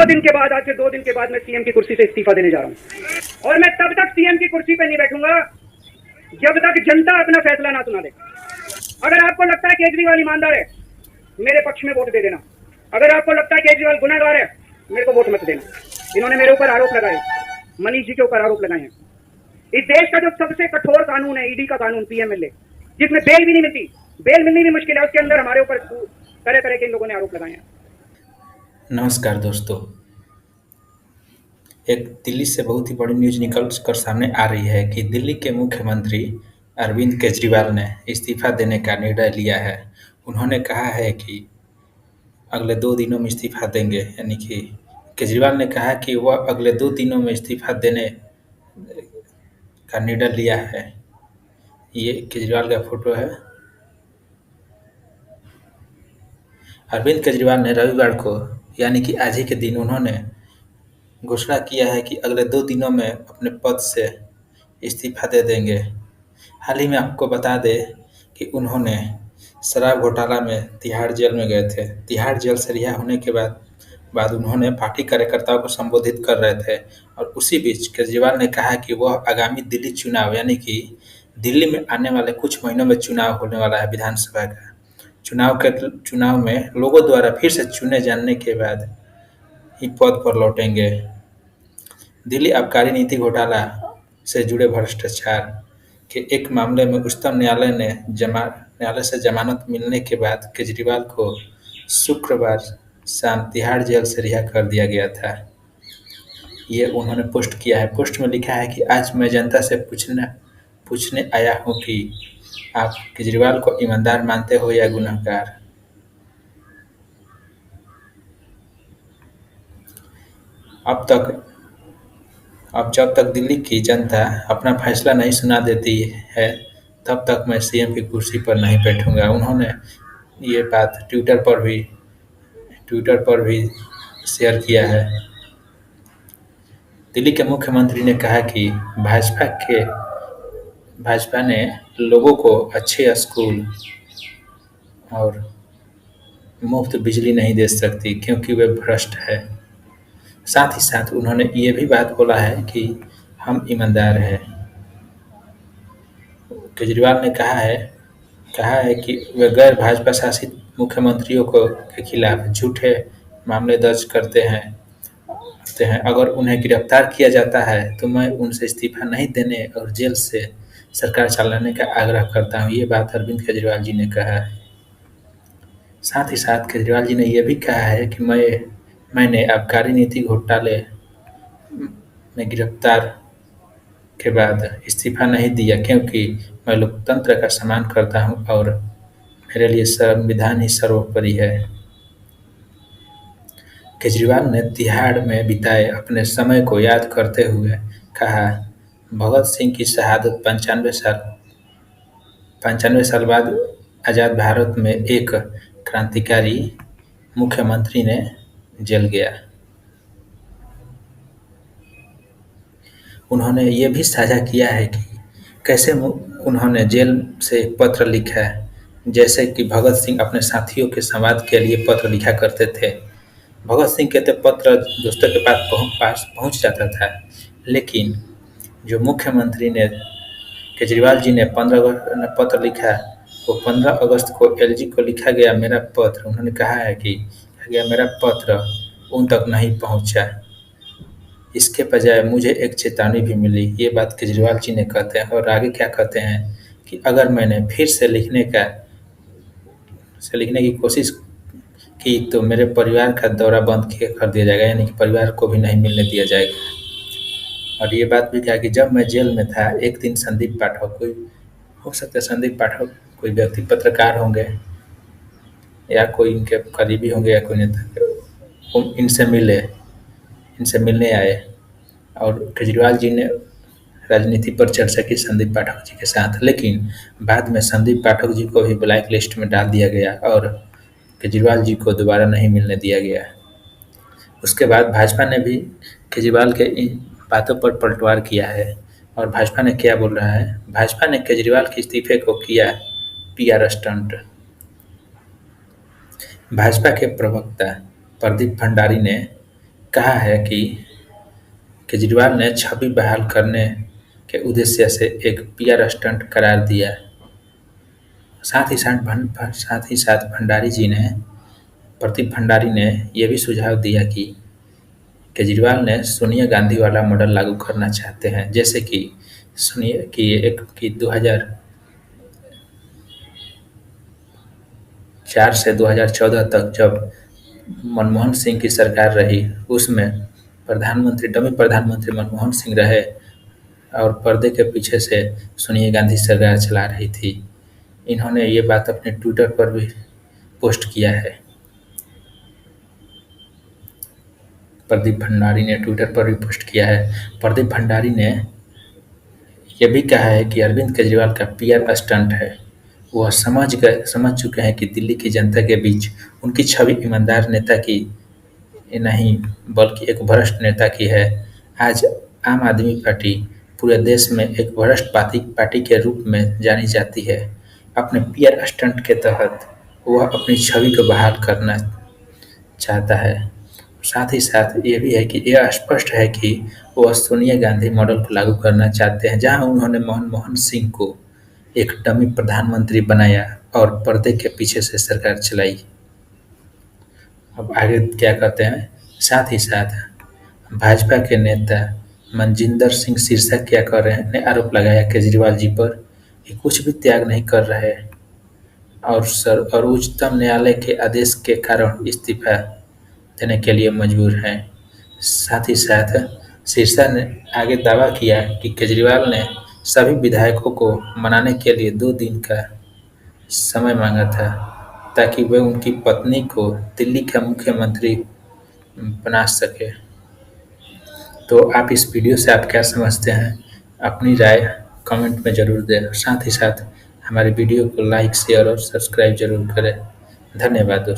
दिन के बाद, आज से 2 दिन के बाद मैं सीएम की कुर्सी से इस्तीफा देने जा रहा हूं। और मैं तब तक सीएम की कुर्सी पे नहीं बैठूंगा जब तक जनता अपना फैसला ना सुना दे। अगर आपको लगता है केजरीवाल ईमानदार है, मेरे पक्ष में वोट दे देना। अगर आपको लगता है केजरीवाल गुनहगार है, मेरे को वोट मत देना। इन्होंने मेरे ऊपर आरोप लगाए, मनीष जी के ऊपर आरोप लगाए हैं। इस देश का जो सबसे कठोर कानून है, ईडी का कानून, पीएमएलए, जिसमें बेल भी नहीं मिलती, बेल मिलनी भी मुश्किल है, उसके अंदर हमारे ऊपर तरह तरह के इन लोगों ने आरोप लगाए हैं। नमस्कार दोस्तों। एक दिल्ली से बहुत ही बड़ी न्यूज निकल कर सामने आ रही है कि दिल्ली के मुख्यमंत्री अरविंद केजरीवाल ने इस्तीफा देने का निर्णय लिया है। उन्होंने कहा है कि अगले 2 दिनों में इस्तीफा देंगे, यानी कि केजरीवाल ने कहा कि वह अगले 2 दिनों में इस्तीफा देने का निर्णय लिया है। ये केजरीवाल का फोटो है। अरविंद केजरीवाल ने रविवार को, यानी कि आज ही के दिन, उन्होंने घोषणा किया है कि अगले 2 दिनों में अपने पद से इस्तीफा दे देंगे। हाल ही में आपको बता दें कि उन्होंने शराब घोटाला में तिहाड़ जेल में गए थे। तिहाड़ जेल से रिहा होने के बाद उन्होंने पार्टी कार्यकर्ताओं को संबोधित कर रहे थे और उसी बीच केजरीवाल ने कहा कि वह आगामी दिल्ली चुनाव, यानी कि दिल्ली में आने वाले कुछ महीनों में चुनाव होने वाला है विधानसभा का, चुनाव में लोगों द्वारा फिर से चुने जाने के बाद ही पद पर लौटेंगे। दिल्ली आबकारी नीति घोटाला से जुड़े भ्रष्टाचार के एक मामले में उच्चतम न्यायालय से जमानत मिलने के बाद केजरीवाल को शुक्रवार शाम तिहाड़ जेल से रिहा कर दिया गया था। ये उन्होंने पोस्ट किया है। पोस्ट में लिखा है कि आज मैं जनता से पूछने आया हूँ कि आप केजरीवाल को ईमानदार मानते हो या गुनहगार। अब जब तक दिल्ली की जनता अपना फैसला नहीं सुना देती है, तब तक मैं सीएम की कुर्सी पर नहीं बैठूंगा। उन्होंने ये बात ट्विटर पर भी शेयर किया है। दिल्ली के मुख्यमंत्री ने कहा कि भाजपा ने लोगों को अच्छे स्कूल और मुफ्त बिजली नहीं दे सकती क्योंकि वे भ्रष्ट है। साथ ही साथ उन्होंने ये भी बात बोला है कि हम ईमानदार हैं। केजरीवाल ने कहा है कि वे गैर भाजपा शासित मुख्यमंत्रियों के खिलाफ झूठे मामले दर्ज करते हैं। अगर उन्हें गिरफ्तार किया जाता है तो मैं उनसे इस्तीफा नहीं देने और जेल से सरकार चलाने का आग्रह करता हूँ। ये बात अरविंद केजरीवाल जी ने कहा है। साथ ही साथ केजरीवाल जी ने यह भी कहा है कि मैंने आबकारी नीति घोटाले में गिरफ्तार के बाद इस्तीफा नहीं दिया क्योंकि मैं लोकतंत्र का सम्मान करता हूं और मेरे लिए संविधान ही सर्वोपरि है। केजरीवाल ने तिहाड़ में बिताए अपने समय को याद करते हुए कहा, भगत सिंह की शहादत 95 साल बाद आज़ाद भारत में एक क्रांतिकारी मुख्यमंत्री ने जेल गया। उन्होंने ये भी साझा किया है कि कैसे उन्होंने जेल से पत्र लिखा है, जैसे कि भगत सिंह अपने साथियों के संवाद के लिए पत्र लिखा करते थे। भगत सिंह के तो पत्र दोस्तों के पास पहुंच जाता था, लेकिन जो मुख्यमंत्री ने केजरीवाल जी ने 15 पत्र लिखा, वो 15 अगस्त को एलजी को लिखा गया मेरा पत्र। उन्होंने कहा है कि मेरा पत्र उन तक नहीं पहुंचा, इसके बजाय मुझे एक चेतावनी भी मिली। ये बात केजरीवाल जी ने कहते हैं और आगे क्या कहते हैं कि अगर मैंने फिर से लिखने की कोशिश की तो मेरे परिवार का दौरा बंद कर दिया जाएगा, यानी कि परिवार को भी नहीं मिलने दिया जाएगा। और ये बात भी कहा कि जब मैं जेल में था एक दिन संदीप पाठक, कोई हो सकता है संदीप पाठक कोई व्यक्ति पत्रकार होंगे या कोई इनके करीबी होंगे या कोई नेता, वो इनसे मिलने आए और केजरीवाल जी ने राजनीति पर चर्चा की संदीप पाठक जी के साथ, लेकिन बाद में संदीप पाठक जी को भी ब्लैक लिस्ट में डाल दिया गया और केजरीवाल जी को दोबारा नहीं मिलने दिया गया। उसके बाद भाजपा ने भी केजरीवाल के इन बातों पर पलटवार किया है और भाजपा ने क्या बोल रहा है। भाजपा ने केजरीवाल के इस्तीफे को किया पीआर स्टंट। भाजपा के प्रवक्ता प्रदीप भंडारी ने कहा है कि केजरीवाल ने छवि बहाल करने के उद्देश्य से एक पीआर स्टंट करार दिया। साथ ही साथ प्रदीप भंडारी ने यह भी सुझाव दिया कि केजरीवाल ने सोनिया गांधी वाला मॉडल लागू करना चाहते हैं, जैसे कि सुनिए कि 2004 से 2014 तक जब मनमोहन सिंह की सरकार रही, उसमें डमी प्रधानमंत्री मनमोहन सिंह रहे और पर्दे के पीछे से सोनिया गांधी सरकार चला रही थी। इन्होंने ये बात अपने ट्विटर पर भी पोस्ट किया है। प्रदीप भंडारी ने ट्विटर पर भी पोस्ट किया है। प्रदीप भंडारी ने यह भी कहा है कि अरविंद केजरीवाल का पीआर स्टंट है। वह समझ चुके हैं कि दिल्ली की जनता के बीच उनकी छवि ईमानदार नेता की नहीं बल्कि एक भ्रष्ट नेता की है। आज आम आदमी पार्टी पूरे देश में एक भ्रष्ट पार्टी के रूप में जानी जाती है। अपने पीआर स्टंट के तहत वह अपनी छवि को बहाल करना चाहता है। साथ ही साथ ये भी है कि यह स्पष्ट है कि वह सोनिया गांधी मॉडल को लागू करना चाहते हैं, जहां उन्होंने मनमोहन सिंह को एक डमी प्रधानमंत्री बनाया और पर्दे के पीछे से सरकार चलाई। अब आगे क्या कहते हैं। साथ ही साथ भाजपा के नेता मनजिंदर सिंह सिरसा क्या कर रहे हैं, ने आरोप लगाया केजरीवाल जी पर कि कुछ भी त्याग नहीं कर रहे और उच्चतम न्यायालय के आदेश के कारण इस्तीफा देने के लिए मजबूर हैं। साथ ही साथ सिरसा ने आगे दावा किया कि केजरीवाल ने सभी विधायकों को मनाने के लिए 2 दिन का समय मांगा था, ताकि वे उनकी पत्नी को दिल्ली का मुख्यमंत्री बना सके। तो आप इस वीडियो से आप क्या समझते हैं, अपनी राय कमेंट में ज़रूर दें। साथ ही साथ हमारे वीडियो को लाइक, शेयर और सब्सक्राइब जरूर करें। धन्यवाद दोस्तों।